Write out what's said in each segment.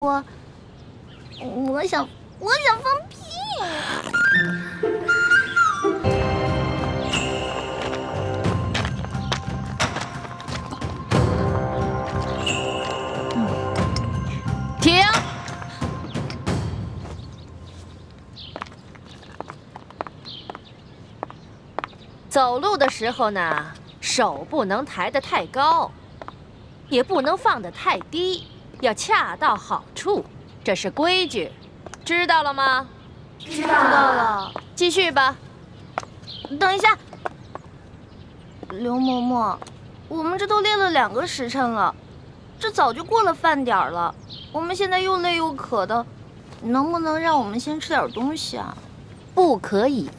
我想放屁。停！走路的时候呢，手不能抬得太高，也不能放得太低，要恰到好处，这是规矩，知道了吗？知道了。继续吧。等一下，刘嬷嬷，我们这都练了2个时辰了，这早就过了饭点了。我们现在又累又渴的，能不能让我们先吃点东西啊？不可以。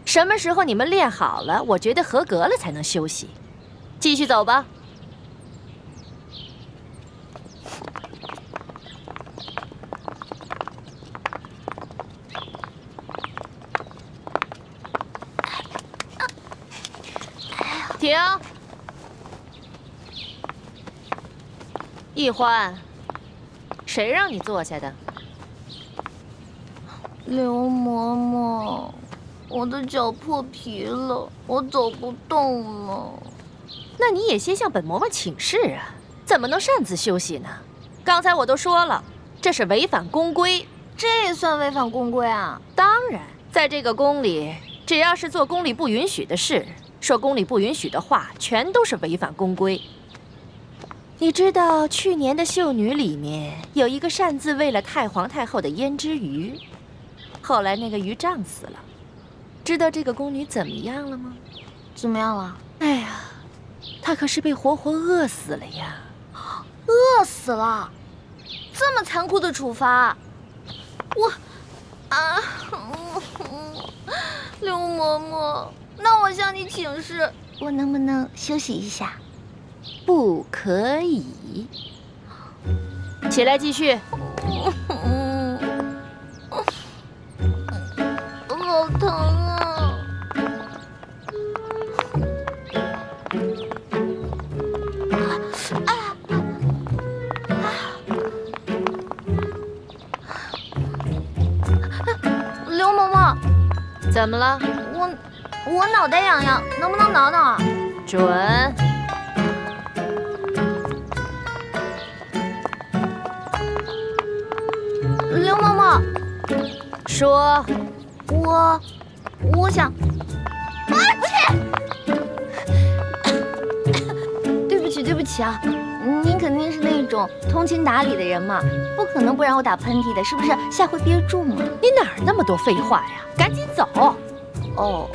什么时候你们练好了，我觉得合格了才能休息。继续走吧。停！易欢，谁让你坐下的？刘嬷嬷，我的脚破皮了，我走不动了。那你也先向本嬷嬷请示啊，怎么能擅自休息呢？刚才我都说了，这是违反宫规。这也算违反宫规啊？当然，在这个宫里，只要是做宫里不允许的事，说宫里不允许的话，全都是违反宫规。你知道去年的秀女里面有一个擅自喂了太皇太后的胭脂鱼，后来那个鱼胀死了。知道这个宫女怎么样了吗？怎么样了？哎呀，她可是被活活饿死了呀！饿死了？这么残酷的处罚，刘嬷嬷，那我向你请示，我能不能休息一下？不可以。起来继续。好疼啊！刘嬷嬷，怎么了？我脑袋痒痒，能不能挠挠啊？准。刘嬷嬷，说。我想，对不起啊，您肯定是那种通情达理的人嘛，不可能不让我打喷嚏的，是不是？下回憋住嘛。你哪儿那么多废话呀？赶紧走。哦。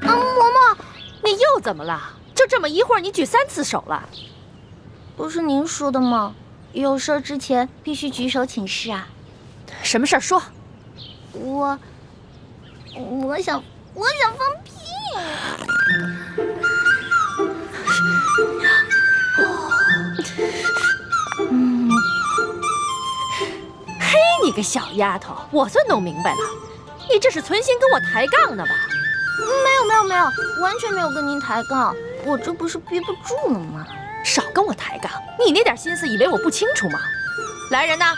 嬷嬷，你又怎么了？就这么一会儿，你举3次手了？不是您说的吗？有事儿之前必须举手请示啊。什么事儿说？我想放屁。嘿，你个小丫头，我算弄明白了，你这是存心跟我抬杠呢吧？没有，完全没有跟您抬杠，我这不是憋不住了吗？少跟我抬杠，你那点心思以为我不清楚吗？来人呐，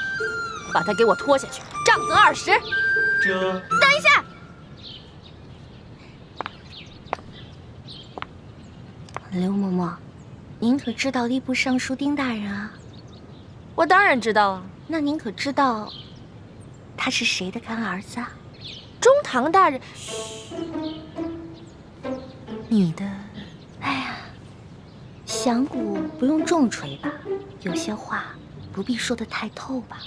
把他给我拖下去，杖责20。等一下，刘嬷嬷，您可知道吏部尚书丁大人啊？我当然知道啊。那您可知道他是谁的干儿子啊？中堂大人。你的，哎呀，响鼓不用重锤吧？有些话不必说得太透吧？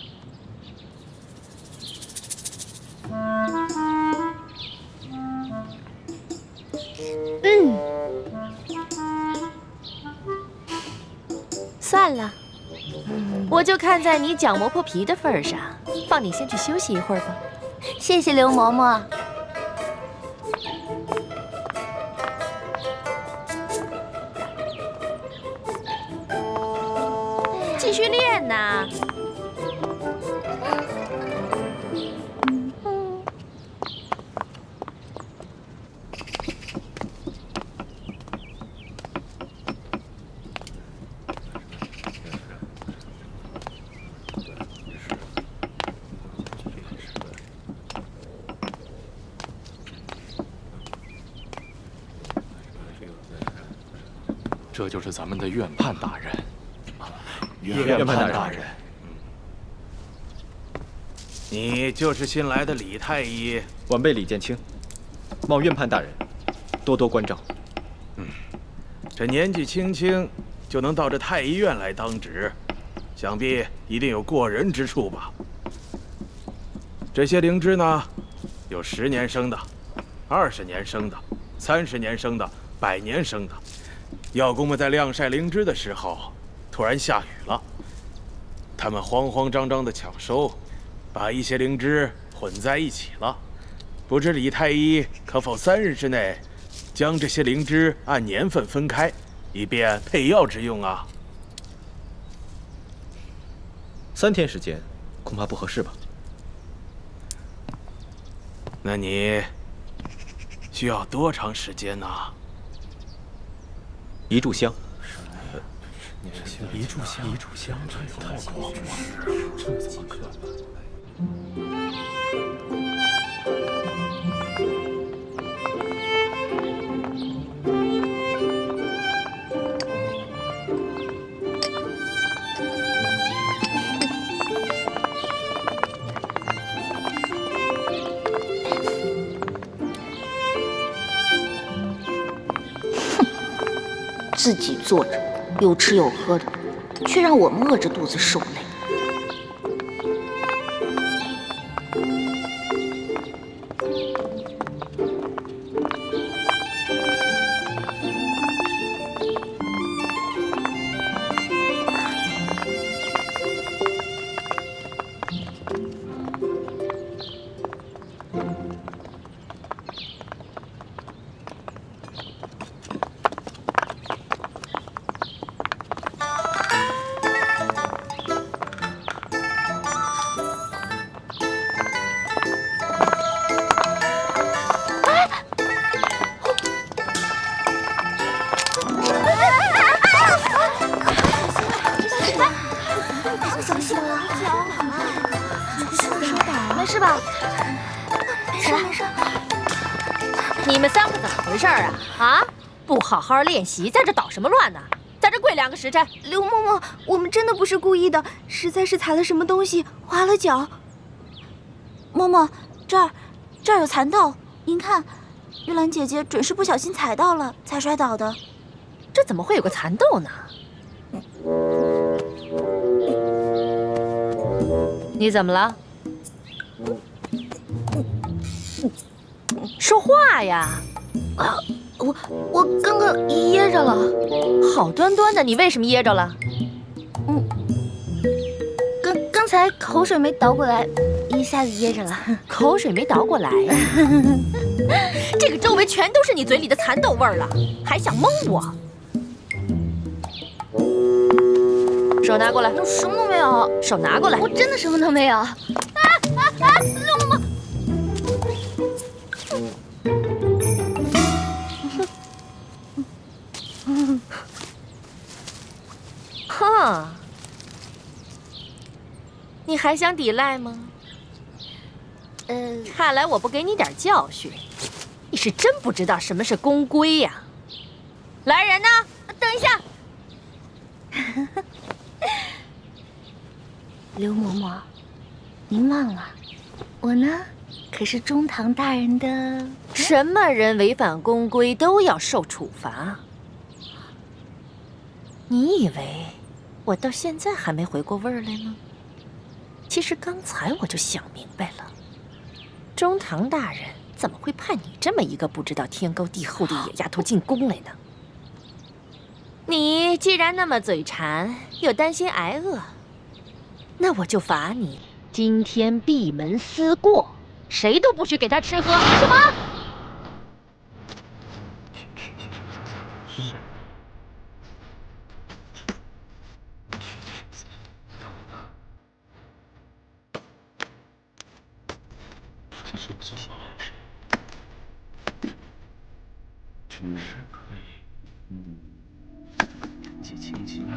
算了，我就看在你脚磨破皮的份上，放你先去休息一会儿吧。谢谢刘嬷嬷。继续练呐。这就是咱们的院判大人。院判大人，你就是新来的李太医。晚辈李建清，望院判大人多多关照。这年纪轻轻就能到这太医院来当值，想必一定有过人之处吧？这些灵芝呢，有10年生的、20年生的、30年生的、100年生的。药工们在晾晒灵芝的时候，突然下雨了，他们慌慌张张地抢收，把一些灵芝混在一起了。不知李太医可否3日之内将这些灵芝按年份分开，以便配药之用啊？3天时间，恐怕不合适吧？那你需要多长时间呢？1炷香。一炷香，这也太高了，这怎么可能？自己坐着，有吃有喝的，却让我们饿着肚子受累。没事吧？起来。你们3个怎么回事啊？啊，不好好练习，在这捣什么乱呢？在这跪2个时辰。刘嬷嬷，我们真的不是故意的，实在是踩了什么东西，滑了脚。嬷嬷，这儿有蚕豆，您看，玉兰姐姐准是不小心踩到了，才摔倒的。这怎么会有个蚕豆呢？你怎么了？说话呀！啊，我刚刚噎着了。好端端的，你为什么噎着了？刚才口水没倒过来，一下子噎着了。口水没倒过来呀？这个周围全都是你嘴里的蚕豆味儿了，还想蒙我？手拿过来。我什么都没有。手拿过来。我真的什么都没有。刘嬷嬷。哼，你还想抵赖吗？看来我不给你点教训，你是真不知道什么是公规呀。来人呐，等一下。刘嬷嬷，您忘了，我呢可是中堂大人的。什么人违反公规都要受处罚？你以为我到现在还没回过味儿来吗？其实刚才我就想明白了，中堂大人怎么会派你这么一个不知道天高地厚的野丫头进宫来呢？你既然那么嘴馋，又担心挨饿，那我就罚你今天闭门思过，谁都不许给他吃喝。什么？只是可以，记清清啊，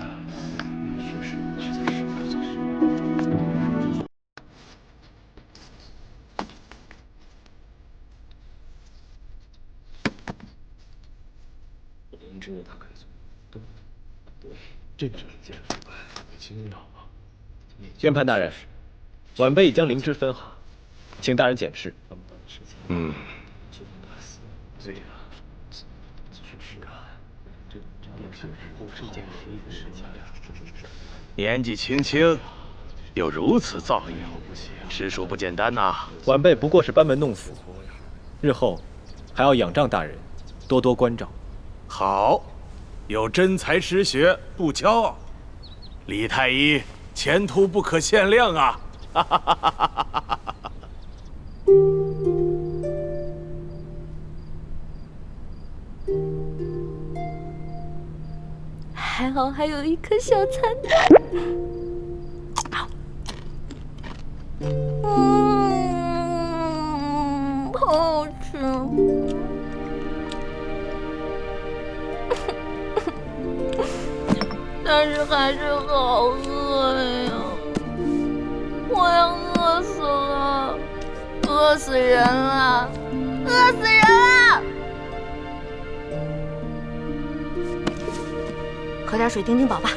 确实是。灵芝它可以从东这种剑精妙啊！宣判大人，晚辈已将灵芝分好，请大人检视。嗯，对呀，是啊，这是一件有意义的事情呀。年纪轻轻，有如此造诣，实属不简单呐。晚辈不过是班门弄斧，日后还要仰仗大人多多关照。好，有真才实学，不骄傲。李太医前途不可限量啊！哈哈哈哈哈哈！还好还有一颗小蚕豆。好吃。但是还是好饿呀，我要饿死了，饿死人了，饿死人了！喝点水顶顶饱吧。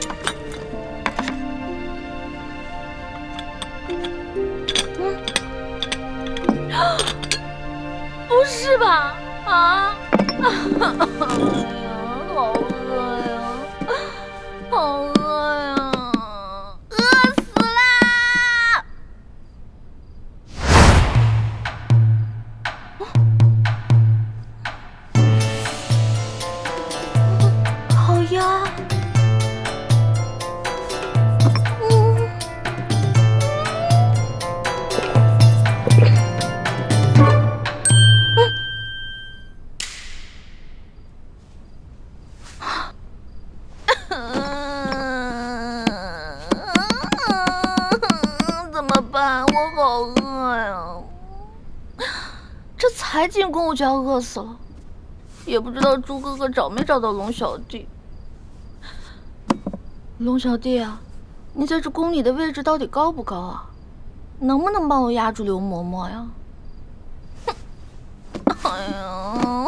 不是吧？啊！哎呀，好饿呀！好饿呀！饿死啦！好呀。怎么办？我好饿呀！这才进宫我就要饿死了，也不知道猪哥哥找没找到龙小弟。龙小弟啊，你在这宫里的位置到底高不高啊？能不能帮我压住刘嬷嬷呀？哼！哎呀！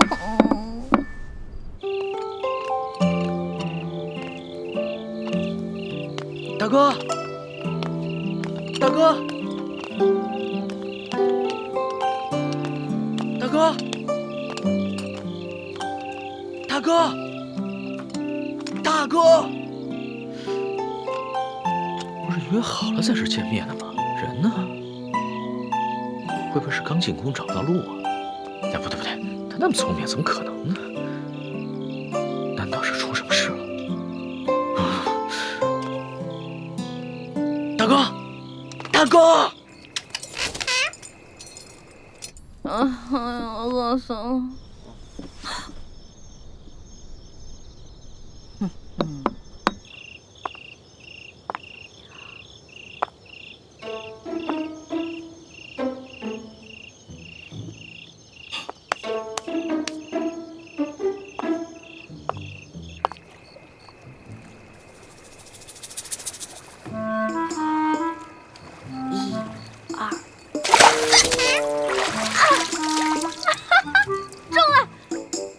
大哥，大哥，大哥，大哥，大哥！不是约好了在这见面的吗？人呢？会不会是刚进宫找不到路啊？哎，不对不对，他那么聪明，怎么可能呢？难道是出什么事了？大哥，大哥！哎呀，饿死了！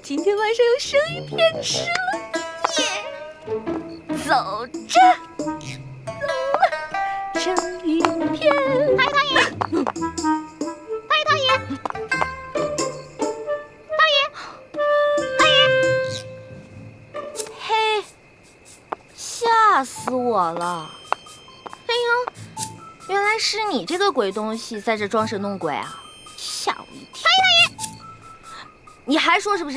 今天晚上有生鱼片吃了，耶！走着，走了，生鱼片。太爷，太爷，太爷，嘿，吓死我了！哎呦，原来是你这个鬼东西在这装神弄鬼啊，吓我一跳！太爷。你还说是不是？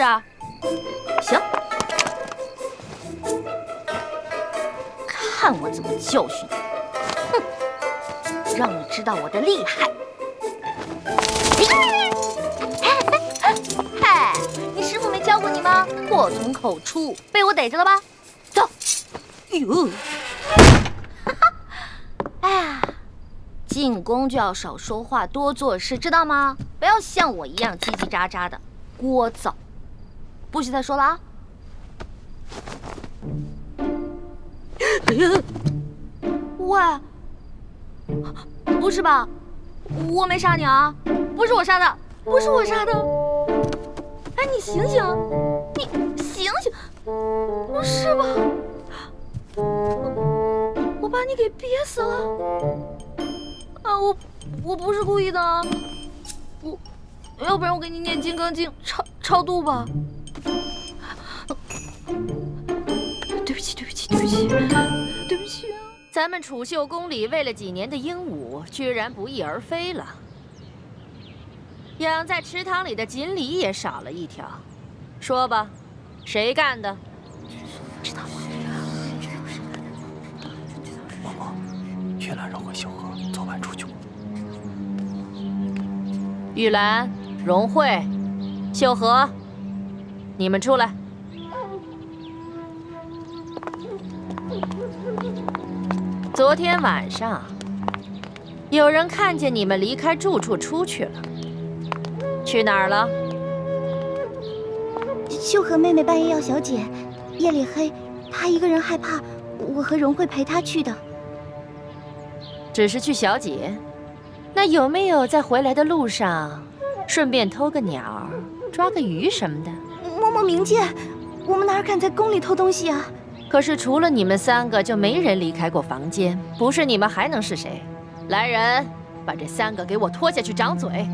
行，看我怎么教训你！哼，让你知道我的厉害！嗨，你师傅没教过你吗？祸从口出，被我逮着了吧？走！哎呦，哎呀，进宫就要少说话，多做事，知道吗？不要像我一样叽叽喳喳的。聒噪，不许再说了啊！哎呀，喂，不是吧？我没杀你啊！不是我杀的，不是我杀的！哎，你醒醒，你醒醒！不是吧？把你给憋死了！啊，我不是故意的啊！要不然我给你念《金刚经》超度吧。对不起，对不起，对不起，对不起啊！咱们储秀宫里喂了几年的鹦鹉，居然不翼而飞了。养在池塘里的锦鲤也少了一条。说吧，谁干的？知道吗？嬷嬷，玉兰让回秀禾，昨晚出去过。玉兰、荣慧、秀禾，你们出来。昨天晚上，有人看见你们离开住处出去了，去哪儿了？秀禾妹妹半夜要小姐，夜里黑，她一个人害怕，我和荣慧陪她去的。只是去小姐，那有没有在回来的路上，顺便偷个鸟、抓个鱼什么的？嬷嬷明鉴，我们哪敢在宫里偷东西啊？可是除了你们3个，就没人离开过房间。不是你们还能是谁？来人，把这3个给我拖下去掌嘴，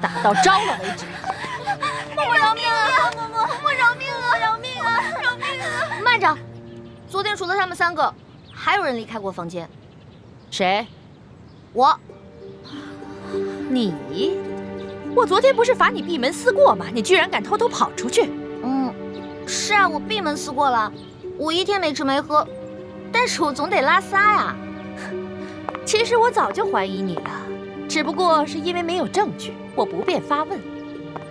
打到招了为止。嬷嬷饶命啊！嬷嬷饶命啊！饶命啊！饶命啊！慢着，昨天除了他们3个，还有人离开过房间。谁？我。你？我昨天不是罚你闭门思过吗？你居然敢偷偷跑出去！是啊，我闭门思过了。我一天没吃没喝，但是我总得拉撒呀。其实我早就怀疑你了，只不过是因为没有证据，我不便发问。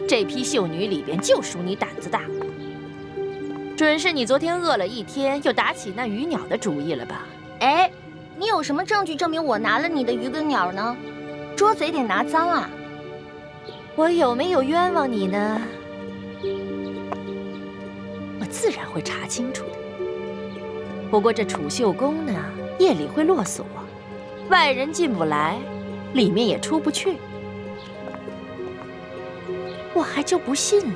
这批秀女里边就属你胆子大，准是你昨天饿了一天，又打起那鱼鸟的主意了吧？哎，你有什么证据证明我拿了你的鱼跟鸟呢？捉贼得拿赃啊！我有没有冤枉你呢？我自然会查清楚的。不过这储秀宫呢，夜里会落锁，外人进不来，里面也出不去。我还就不信了，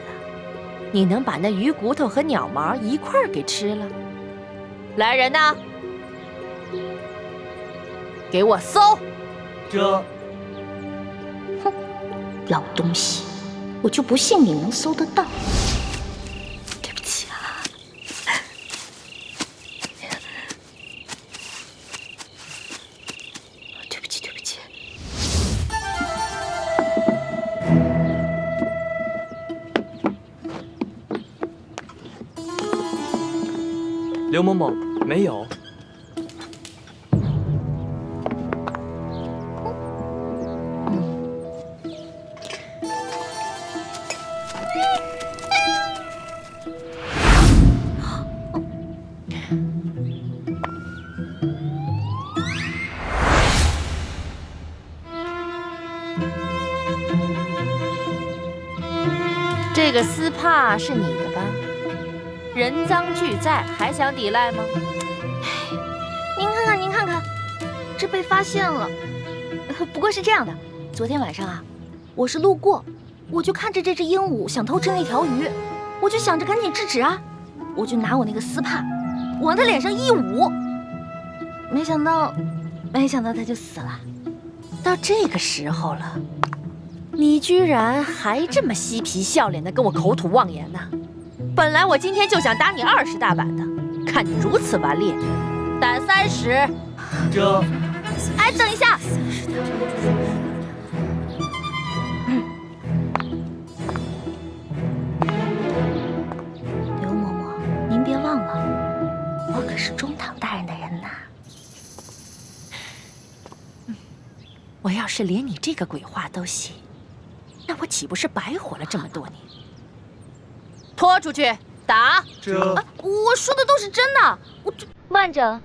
你能把那鱼骨头和鸟毛一块儿给吃了？来人呐，给我搜！这，哼，老东西，我就不信你能搜得到。对不起啊。对不起，对不起。刘某某没有。这个丝帕是你的吧？人赃俱在，还想抵赖吗？您看看，您看看，这被发现了。不过是这样的，昨天晚上啊，我是路过，我就看着这只鹦鹉想偷吃那条鱼，我就想着赶紧制止啊，我就拿我那个丝帕往他脸上一捂，没想到他就死了。到这个时候了，你居然还这么嬉皮笑脸的跟我口吐妄言呢！本来我今天就想打你20大板的，看你如此顽劣，胆30。这，哎，等一下，刘嬷嬷，您别忘了，我可是中堂大人的人呐。我要是连你这个鬼话都信，那我岂不是白活了这么多年？拖出去打！这，我说的都是真的，我这慢着。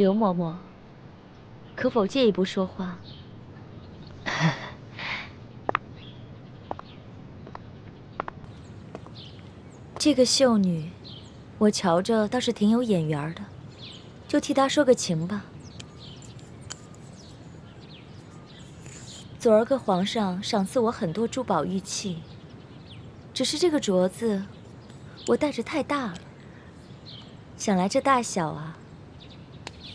刘嬷嬷，可否借一步说话？这个秀女，我瞧着倒是挺有眼缘的，就替她说个情吧。昨儿个皇上赏赐我很多珠宝玉器，只是这个镯子我戴着太大了，想来这大小啊，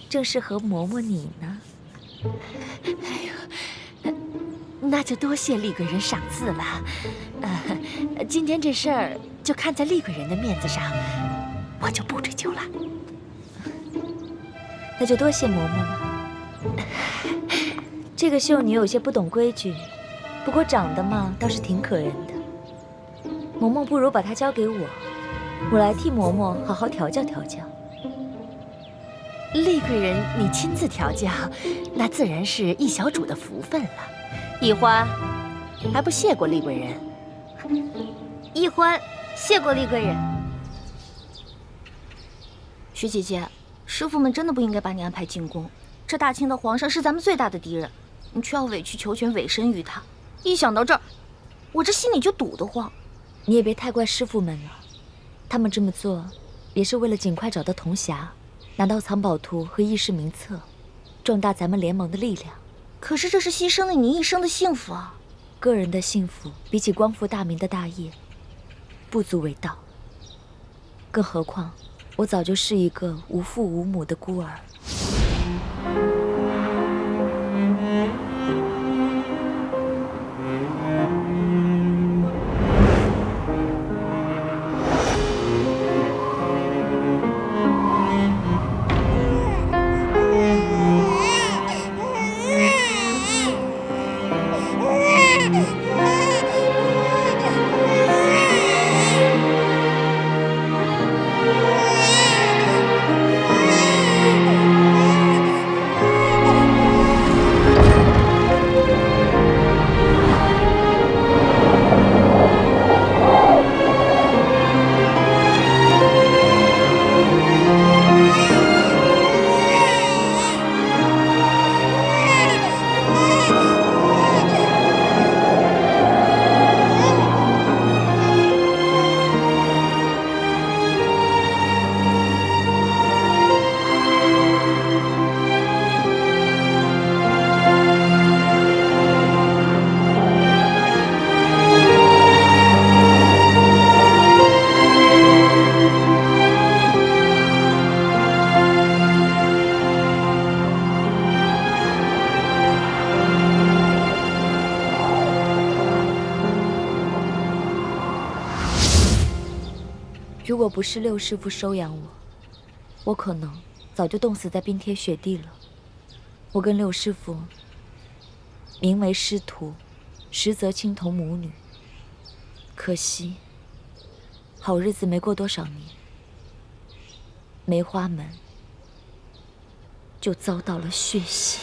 正适合嬷嬷你呢。哎呦，那就多谢厉贵人赏赐了。今天这事儿就看在厉贵人的面子上，我就不追究了。那就多谢嬷嬷了。这个秀女有些不懂规矩，不过长得嘛倒是挺可人的。嬷嬷不如把她交给我，我来替嬷嬷好好调教调教。厉贵人，你亲自调教，那自然是易小主的福分了。易欢，还不谢过厉贵人？易欢，谢过厉贵人。徐姐姐，师傅们真的不应该把你安排进宫。这大清的皇上是咱们最大的敌人，你却要委曲求全，委身于他。一想到这儿，我这心里就堵得慌。你也别太怪师傅们了，他们这么做也是为了尽快找到铜匣，拿到藏宝图和议事名册，壮大咱们联盟的力量。可是这是牺牲了你一生的幸福啊！个人的幸福比起光复大明的大业，不足为道。更何况，我早就是一个无父无母的孤儿。如果不是六师傅收养我，我可能早就冻死在冰天雪地了。我跟六师傅名为师徒，实则亲同母女。可惜，好日子没过多少年，梅花门就遭到了血洗。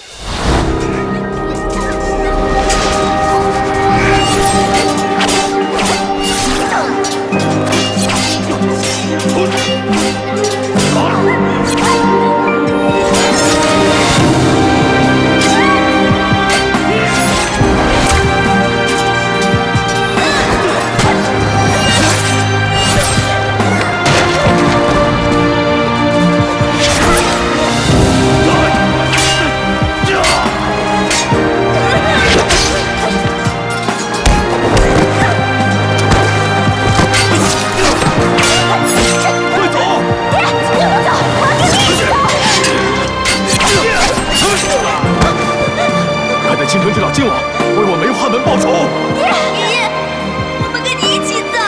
倾城去找靖王，为我梅花门报仇。爷，我们跟你一起走。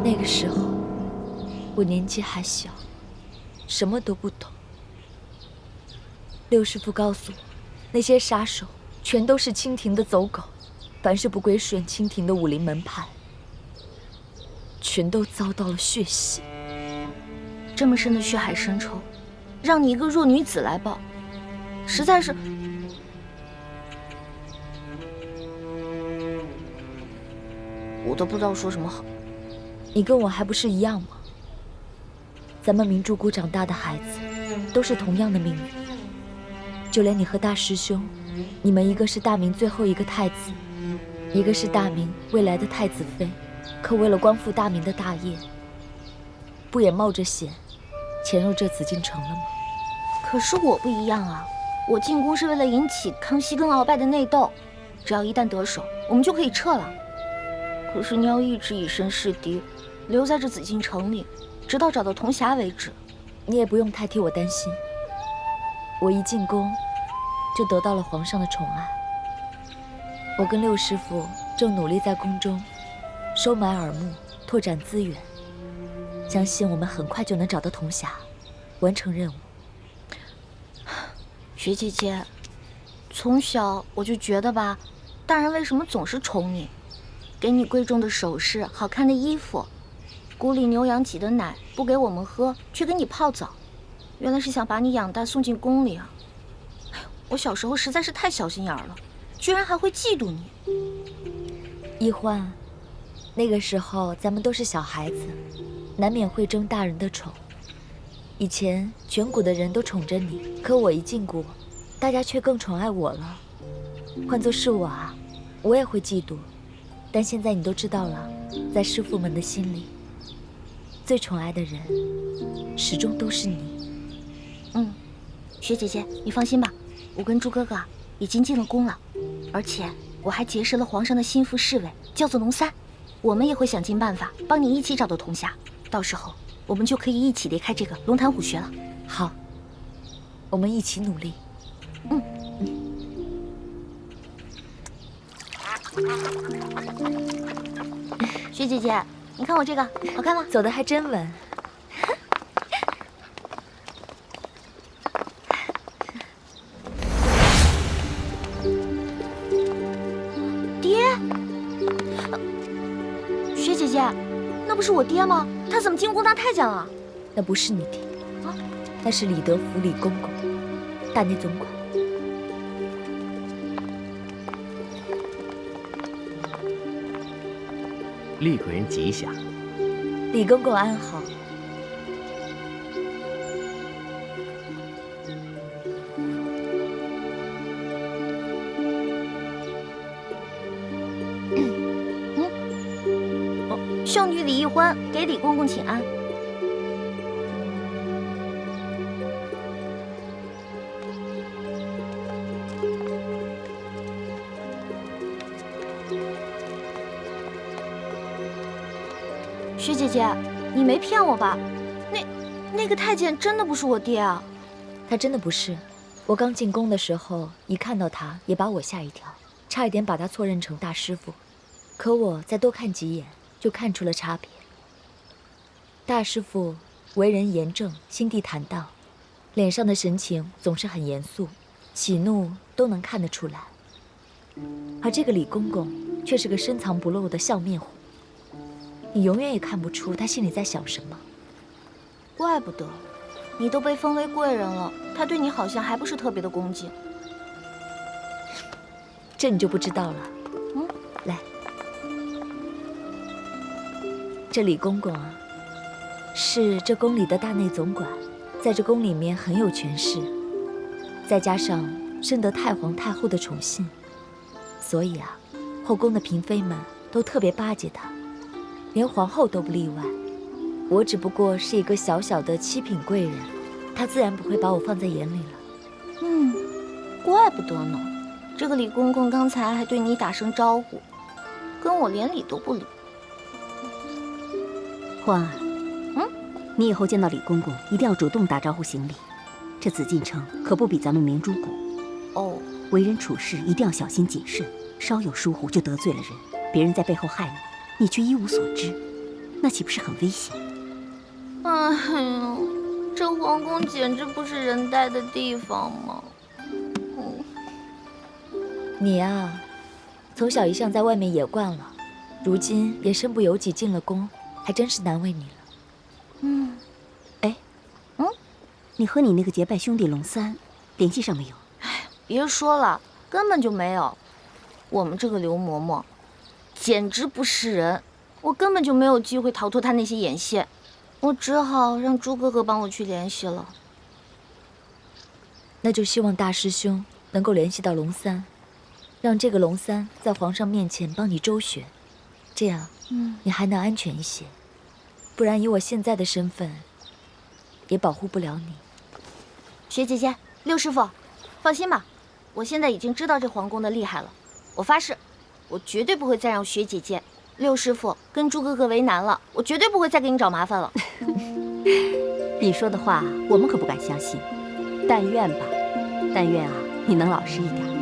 那个时候，我年纪还小，什么都不懂。六师傅告诉我，那些杀手全都是清廷的走狗，凡是不归顺清廷的武林门派，全都遭到了血洗。这么深的血海深仇，让你一个弱女子来报，实在是……我都不知道说什么好。你跟我还不是一样吗？咱们明珠谷长大的孩子，都是同样的命运。就连你和大师兄，你们一个是大明最后一个太子，一个是大明未来的太子妃，可为了光复大明的大业，不也冒着险潜入这紫禁城了吗？可是我不一样啊，我进宫是为了引起康熙跟鳌拜的内斗，只要一旦得手，我们就可以撤了。可是你要一直以身试敌，留在这紫禁城里，直到找到铜匣为止。你也不用太替我担心，我一进宫就得到了皇上的宠爱。我跟六师傅正努力在宫中收买耳目，拓展资源，相信我们很快就能找到铜匣，完成任务。雪姐姐，从小我就觉得吧，大人为什么总是宠你，给你贵重的首饰、好看的衣服，谷里牛羊挤的奶不给我们喝，却给你泡澡，原来是想把你养大送进宫里啊！我小时候实在是太小心眼了，居然还会嫉妒你。一欢，那个时候咱们都是小孩子，难免会争大人的宠。以前全谷的人都宠着你，可我一进谷，大家却更宠爱我了。换作是我啊，我也会嫉妒。但现在你都知道了，在师傅们的心里，最宠爱的人始终都是你。雪姐姐，你放心吧，我跟猪哥哥已经进了宫了，而且我还结识了皇上的心腹侍卫，叫做龙三。我们也会想尽办法帮你一起找到铜匣，到时候我们就可以一起离开这个龙潭虎穴了。好，我们一起努力。雪姐姐，你看我这个好看吗？走得还真稳。爹，雪姐姐，那不是我爹吗？他怎么进宫当太监了？那不是你爹，那是李德福李公公，大内总管。厉贵人吉祥。李公公安好。孝女李一欢给李公公请安。雪姐姐，你没骗我吧？那个太监真的不是我爹啊？他真的不是。我刚进宫的时候，一看到他也把我吓一跳，差一点把他错认成大师傅。可我再多看几眼，就看出了差别。大师傅为人严正，心地坦荡，脸上的神情总是很严肃，喜怒都能看得出来。而这个李公公却是个深藏不露的笑面虎。你永远也看不出他心里在想什么。怪不得，你都被封为贵人了，他对你好像还不是特别的恭敬。这你就不知道了。来，这李公公啊，是这宫里的大内总管，在这宫里面很有权势，再加上深得太皇太后的宠信，所以啊，后宫的嫔妃们都特别巴结他。连皇后都不例外，我只不过是一个小小的七品贵人，他自然不会把我放在眼里了。怪不得呢，这个李公公刚才还对你打声招呼，跟我连理都不理。欢儿，你以后见到李公公一定要主动打招呼行礼。这紫禁城可不比咱们明珠谷，为人处事一定要小心谨慎，稍有疏忽就得罪了人，别人在背后害你，你却一无所知，那岂不是很危险？哎呦，这皇宫简直不是人待的地方吗？你呀，从小一向在外面野惯了，如今也身不由己进了宫，还还真是难为你了。你和你那个结拜兄弟龙三联系上没有？别说了，根本就没有。我们这个刘嬷嬷，简直不是人，我根本就没有机会逃脱他那些眼线，我只好让朱哥哥帮我去联系了。那就希望大师兄能够联系到龙三，让这个龙三在皇上面前帮你周旋，这样，你还能安全一些。不然以我现在的身份，也保护不了你。雪姐姐，六师傅，放心吧，我现在已经知道这皇宫的厉害了。我发誓，我绝对不会再让雪姐姐、六师傅跟朱哥哥为难了。我绝对不会再给你找麻烦了。你说的话我们可不敢相信，但愿吧，但愿啊，你能老实一点。